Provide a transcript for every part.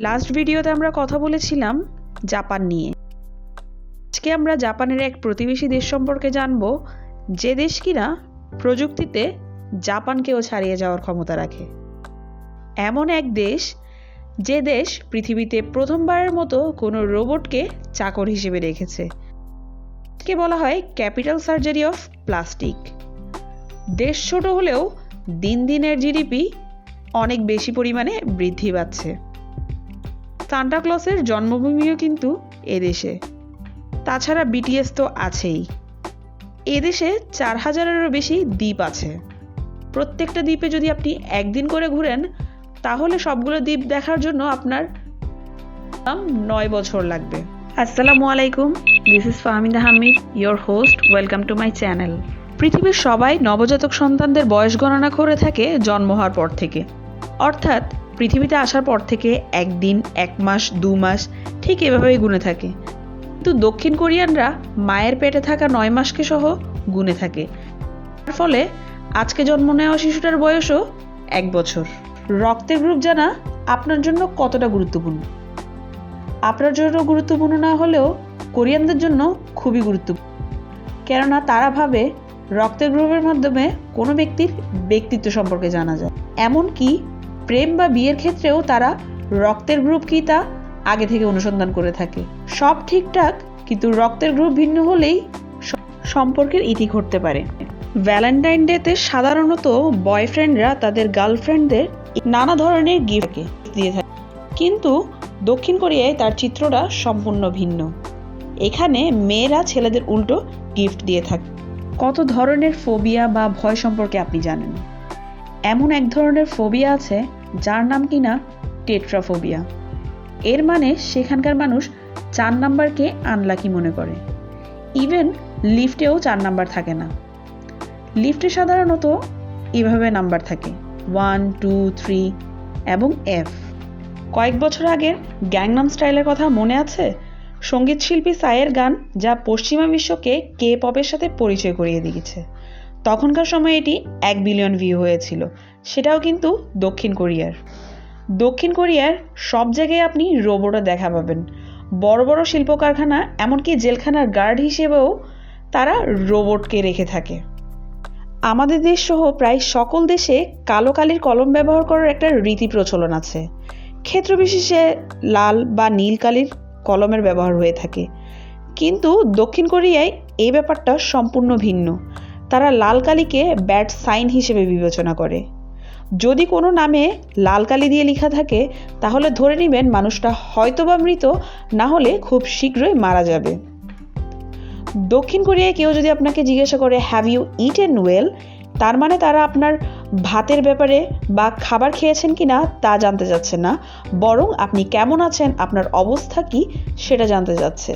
Last ভিডিওতে আমরা কথা বলেছিলাম জাপান নিয়ে। আজকে আমরা জাপানের এক প্রতিবেশী দেশ সম্পর্কে জানব, যে দেশ কিনা প্রযুক্তিতে জাপানকেও ছাড়িয়ে যাওয়ার ক্ষমতা রাখে। এমন এক দেশ, যে দেশ পৃথিবীতে প্রথমবারের মতো কোনো রোবটকে চাকর হিসেবে রেখেছে। একে বলা হয় ক্যাপিটাল সার্জারি অফ প্লাস্টিক। দেশ ছোট হলেও দিন দিনের জিডিপি অনেক বেশি পরিমাণে বৃদ্ধি পাচ্ছে। সান্টা ক্লসের জন্মভূমিও কিন্তু এদেশে। তাছাড়া বিটিএস তো আছেই। এদেশে 4000-এরও বেশি দ্বীপ আছে। প্রত্যেকটা দ্বীপে যদি আপনি একদিন করে ঘুরেন, তাহলে সবগুলো দ্বীপ দেখার জন্য আপনার 9 বছর লাগবে। আসসালামু আলাইকুম, this is Fahmida Hamid, your host. Welcome to my channel. পৃথিবীর সবাই নবজাতক সন্তানদের বয়স গণনা করে থাকে জন্ম হওয়ার পর থেকে, অর্থাৎ পৃথিবীতে আসার পর থেকে একদিন, 1 মাস, 2 মাস ঠিক এভাবেই গুনে থাকে। কিন্তু দক্ষিণ কোরিয়ানরা মায়ের পেটে থাকা 9 মাসকে সহ গুনে থাকে। তার ফলে আজকে জন্ম নেওয়া শিশুটার বয়সও 1 বছর। রক্তের গ্রুপ জানা আপনার জন্য কতটা গুরুত্বপূর্ণ? আপনার জন্য গুরুত্বপূর্ণ না হলেও কোরিয়ানদের জন্য খুবই গুরুত্বপূর্ণ, কেননা তারা ভাবে রক্তের গ্রুপের মাধ্যমে কোনো ব্যক্তির ব্যক্তিত্ব সম্পর্কে জানা যায়। এমনকি প্রেম বা বিয়ের ক্ষেত্রেও তারা রক্তের গ্রুপ কি তা আগে থেকে অনুসন্ধান করে থাকে। সব ঠিকঠাক, কিন্তু রক্তের গ্রুপ ভিন্ন হলেই সম্পর্কের ইতি ঘটতে পারে। ভ্যালেন্টাইন ডেতে সাধারণত বয়ফ্রেন্ডরা তাদের গার্লফ্রেন্ডদের নানা ধরনের গিফট দিয়ে থাকে, কিন্তু দক্ষিণ কোরিয়ায় তার চিত্রটা সম্পূর্ণ ভিন্ন। এখানে মেয়েরা ছেলেদের উল্টো গিফট দিয়ে থাকে। কত ধরনের ফোবিয়া বা ভয় সম্পর্কে আপনি জানেন? এমন এক ধরনের ফোবিয়া আছে যার নাম কিনা টেট্রাফোবিয়া। এর মানে সেখানকার মানুষ 4 নাম্বারকে আনলাকি মনে করে। ইভেন লিফটেও 4 নাম্বার থাকে না। লিফটে সাধারণত এভাবে নাম্বার থাকে 1, 2, 3 এবং F। কয়েক বছর আগের গ্যাংনাম স্টাইলের কথা মনে আছে? সঙ্গীত শিল্পী সাইয়ের গান, যা পশ্চিমা বিশ্বকে কে পপের সাথে পরিচয় করিয়ে দিয়েছে। তখনকার সময় এটি 1 বিলিয়ন ভিউ হয়েছিল, সেটাও কিন্তু দক্ষিণ কোরিয়ার। দক্ষিণ কোরিয়ার সব জায়গায় আপনি রোবটও দেখা পাবেন। বড় বড় শিল্প কারখানা, এমনকি জেলখানার গার্ড হিসেবেও তারা রোবটকে রেখে থাকে। আমাদের দেশ সহ প্রায় সকল দেশে কালো কালির কলম ব্যবহার করার একটা রীতি প্রচলন আছে। ক্ষেত্র বিশেষে লাল বা নীল কালির কলমের ব্যবহার হয়ে থাকে, কিন্তু দক্ষিণ কোরিয়ায় এই ব্যাপারটা সম্পূর্ণ ভিন্ন। তারা লাল কালিকে ব্যাড সাইন হিসেবে বিবেচনা করে। যদি কোনো নামে লাল কালি দিয়ে লেখা থাকে, তাহলে ধরে নেবেন মানুষটা হয়তোবা মৃত, না হলে খুব শীঘ্রই মারা যাবে। দক্ষিণ কোরিয়ায় কেউ যদি আপনাকে জিজ্ঞাসা করে হ্যাভ ইউ ইটেন ওয়েল, তার মানে তারা আপনার ভাতের ব্যাপারে বা খাবার খেয়েছেন কিনা তা জানতে চাচ্ছে না, বরং আপনি কেমন আছেন, আপনার অবস্থা কি সেটা জানতে চাচ্ছে।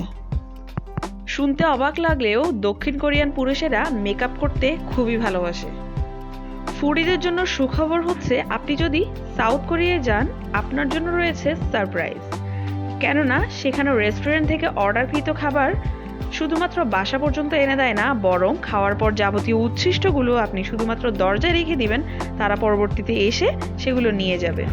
শুনতে অবাক লাগলেও দক্ষিণ কোরিয়ান পুরুষেরা মেকআপ করতে খুবই ভালোবাসে। ফুডিদের জন্য সুখবর হচ্ছে, আপনি যদি সাউথ কোরিয়ায় যান, আপনার জন্য রয়েছে সারপ্রাইজ। কেননা সেখানে রেস্টুরেন্ট থেকে অর্ডারকৃত খাবার শুধুমাত্র বাসা পর্যন্ত এনে দেয় না, বরং খাওয়ার পর যাবতীয় উচ্ছিষ্টগুলো আপনি শুধুমাত্র দরজায় রেখে দিবেন, তারা পরবর্তীতে এসে সেগুলো নিয়ে যাবে।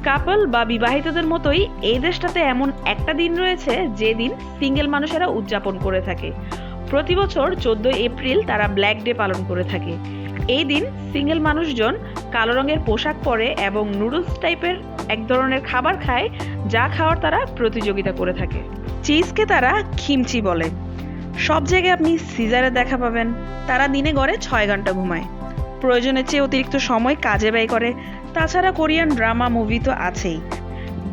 কাপল বা বিবাহিতদের মতোই এই দেশটাতে এমন একটা দিন রয়েছে যে দিন সিঙ্গেল মানুষেরা উদযাপন করে থাকে। প্রতি বছর 14 এপ্রিল তারা ব্ল্যাক ডে পালন করে থাকে। এই দিন সিঙ্গেল মানুষজন কালো রঙের পোশাক পরে এবং নুডলস টাইপের এক ধরনের খাবার খায়, যা খাওয়ার তারা প্রতিযোগিতা করে থাকে। চিজকে তারা খিমচি বলে। সব জায়গায় আপনি সিজারে দেখা পাবেন। তারা দিনে গড়ে 6 ঘন্টা ঘুমায়, প্রয়োজনের চেয়ে অতিরিক্ত সময় কাজে ব্যয় করে। তাছাড়া কোরিয়ান ড্রামা, মুভি তো আছেই।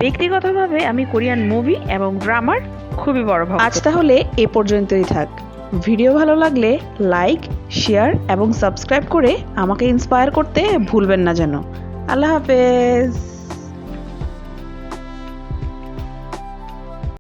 ব্যক্তিগতভাবে আমি কোরিয়ান মুভি এবং ড্রামার খুবই বড় ভক্ত। আজ তাহলে এ পর্যন্তই থাক। ভিডিও ভালো লাগলে লাইক, শেয়ার এবং সাবস্ক্রাইব করে আমাকে ইন্সপায়ার করতে ভুলবেন না যেন। আল্লাহ হাফেজ।